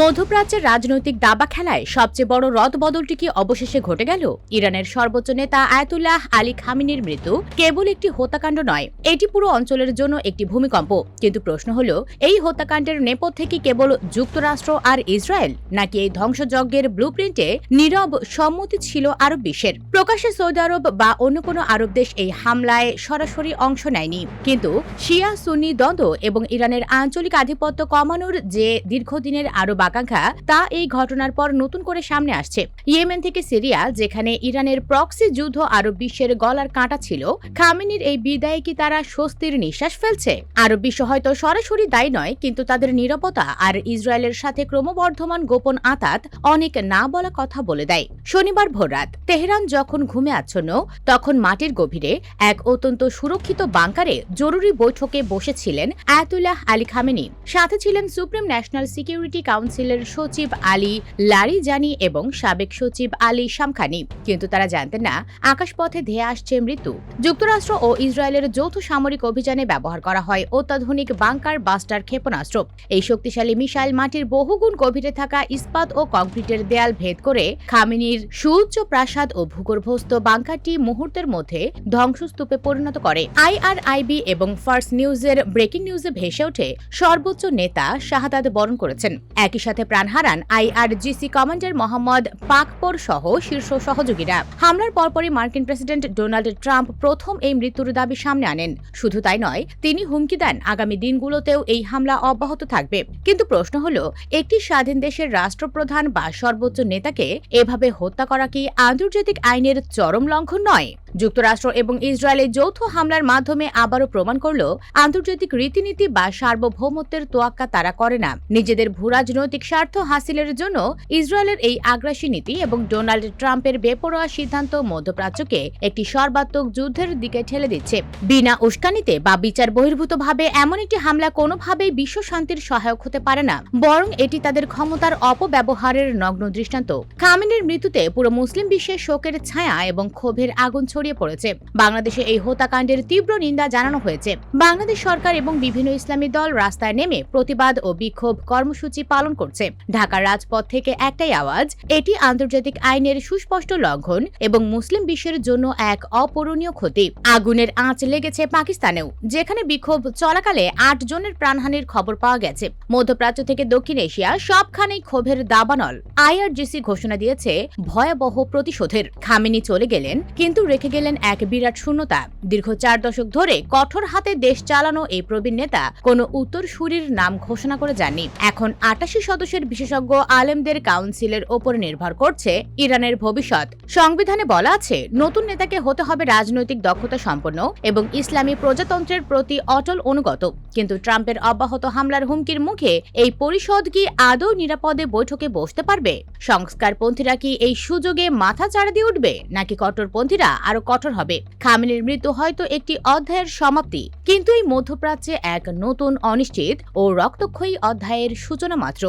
মধ্যপ্রাচ্যের রাজনৈতিক দাবা খেলায় সবচেয়ে বড় রদবদলটি কি অবশেষে ঘটে গেল? ইরানের সর্বোচ্চ নেতা আয়াতুল্লাহ আলী খামেনির মৃত্যু কেবল একটি হত্যাকাণ্ড নয়, এটি পুরো অঞ্চলের জন্য একটি ভূমিকম্প। কিন্তু প্রশ্ন হলো, এই হত্যাকাণ্ডের নেপথ্যে কি কেবল যুক্তরাষ্ট্র আর ইসরায়েল, নাকি এই ধ্বংসযজ্ঞের ব্লুপ্রিন্টে নীরব সম্মতি ছিল আরব বিশ্বের? প্রকাশ্যে সৌদি আরব বা অন্য কোনো আরব দেশ এই হামলায় সরাসরি অংশ নেয়নি, কিন্তু শিয়া সুন্নি দ্বন্দ্ব এবং ইরানের আঞ্চলিক আধিপত্য কমানোর যে দীর্ঘদিনের আরব আকাঙ্ক্ষা, তা এই ঘটনার পর নতুন করে সামনে আসছে। ইয়েমেন থেকে সিরিয়া, যেখানে ইরানের প্রক্সি যুদ্ধ আরব বিশ্বের গলার কাঁটা ছিল, খামেনির এই বিদায়ে কি তারা স্বস্তির নিঃশ্বাস ফেলছে? আরব বিশ্ব হয়তো সরাসরি দায়ী নয়, কিন্তু তাদের নীরবতা আর ইসরায়েলের সাথে ক্রমবর্ধমান গোপন আঁতাত অনেক না বলা কথা বলে দেয়। শনিবার ভোররাত তেহরান যখন ঘুমে আচ্ছন্ন, তখন মাটির গভীরে এক অত্যন্ত সুরক্ষিত বাংকারে জরুরি বৈঠকে বসেছিলেন আয়াতুল্লাহ আলী খামেনি। সাথে ছিলেন সুপ্রিম ন্যাশনাল সিকিউরিটি কাউন্সিলের সচিব আলী লারিজানি এবং সাবেক সচিব আলী শামখানি। কিন্তু তারা জানতেন না, আকাশপথে ধেয়ে আসছে মৃত্যু। যুক্তরাষ্ট্র ও ইসরায়েলের যৌথ সামরিক অভিযানে ব্যবহার করা হয় অত্যাধুনিক বাংকার বাস্টার ক্ষেপণাস্ত্র। এই শক্তিশালী মিসাইল মাটির বহুগুণ গভীরে থাকা ইস্পাত ও কংক্রিটের দেয়াল ভেদ করে খামেনির সুউচ্চ প্রাসাদ ও ভূগর্ভস্থ বাংকারটি মুহূর্তের মধ্যে ধ্বংসস্তূপে পরিণত করে। আইআরআইবি এবং ফার্স্ট নিউজের ব্রেকিং নিউজে ভেসে ওঠে, সর্বোচ্চ নেতা শাহাদাত বরণ করেছেন। একই সাথে প্রাণ হারান আইআরজিসি কমান্ডার মোহাম্মদ পাকপোর সহ শীর্ষ সহযোগীরা। হামলার পরপরই মার্কিন প্রেসিডেন্ট ডোনাল্ড ট্রাম্প প্রথম এই মৃত্যুর দাবি সামনে আনেন। শুধু তাই নয়, তিনি হুমকি দেন আগামী দিনগুলোতেও এই হামলা অব্যাহত থাকবে। কিন্তু প্রশ্ন হলো, একটি স্বাধীন দেশের রাষ্ট্রপ্রধান বা সর্বোচ্চ নেতাকে এভাবে হত্যা করা কি আন্তর্জাতিক আইনের চরম লঙ্ঘন নয়? যুক্তরাষ্ট্র এবং ইসরায়েলের যৌথ হামলার মাধ্যমে আবারও প্রমাণ করল, আন্তর্জাতিক রীতিনীতি বা সার্বভৌমত্বের তোয়াক্কা তারা করে না। নিজেদের ভূরাজনৈতিক স্বার্থ হাসিলের জন্য ইসরায়েলের এই আগ্রাসী নীতি এবং ডোনাল্ড ট্রাম্পের বেপরোয়া সিদ্ধান্ত মধ্যপ্রাচ্যকে একটি সর্বাত্মক যুদ্ধের দিকে ঠেলে দিচ্ছে। বিনা উস্কানিতে বা বিচার বহির্ভূতভাবে এমন একটি হামলা কোনোভাবেই বিশ্ব শান্তির সহায়ক হতে পারে না, বরং এটি তাদের ক্ষমতার অপব্যবহারের নগ্ন দৃষ্টান্ত। খামেনির মৃত্যুতে পুরো মুসলিম বিশ্বে শোকের ছায়া এবং ক্ষোভের আগুন ছড়িয়ে পড়েছে। বাংলাদেশে এই হত্যাকাণ্ডের তীব্র নিন্দা জানানো হয়েছে। বাংলাদেশ সরকার এবং বিভিন্ন ইসলামী দল রাস্তায় নেমে প্রতিবাদ ও বিক্ষোভ কর্মসূচি পালন করছে। ঢাকার রাজপথ থেকে একটাই আওয়াজ, এটি আন্তর্জাতিক আইনের সুস্পষ্ট লঙ্ঘন এবং মুসলিম বিশ্বের জন্য এক অপূরণীয় ক্ষতি। আগুনের আঁচ লেগেছে পাকিস্তানেও, যেখানে বিক্ষোভ চলাকালে 8 জনের প্রাণহানির খবর পাওয়া গেছে। মধ্যপ্রাচ্য থেকে দক্ষিণ এশিয়া সবখানেই ক্ষোভের দাবানল। আইআরজিসি ঘোষণা দিয়েছে ভয়াবহ প্রতিশোধের। খামেনি চলে গেলেন, কিন্তু রেখে গেলেন এক বিরাট শূন্যতা। দীর্ঘ 4 দশক ধরে কঠোর হাতে দেশ চালানো এই প্রবীণ নেতা কোনো উত্তরসূরির নাম ঘোষণা করে যাননি। এখন 88 সদস্যের বিশেষজ্ঞ আলেমদের কাউন্সিলের ওপর নির্ভর করছে ইরানের ভবিষ্যৎ। সংবিধানে বলা আছে, নতুন নেতাকে হতে হবে রাজনৈতিক দক্ষতা সম্পন্ন এবং ইসলামী প্রজাতন্ত্রের প্রতি অটল অনুগত। কিন্তু ট্রাম্পের অব্যাহত হামলার হুমকির মুখে এই পরিষদ কি আদৌ নিরাপদে বৈঠকে বসতে পারবে? সংস্কারপন্থীরা কি এই সুযোগে মাথা চাড়া দিয়ে উঠবে, নাকি কট্টরপন্থীরা আরো কঠোর হবে? খামেনির মৃত্যু হয়তো একটি অধ্যায়ের সমাপ্তি, কিন্তু এই মধ্যপ্রাচ্যে এক নতুন অনিশ্চিত ও রক্তক্ষয়ী অধ্যায়ের সূচনা মাত্র।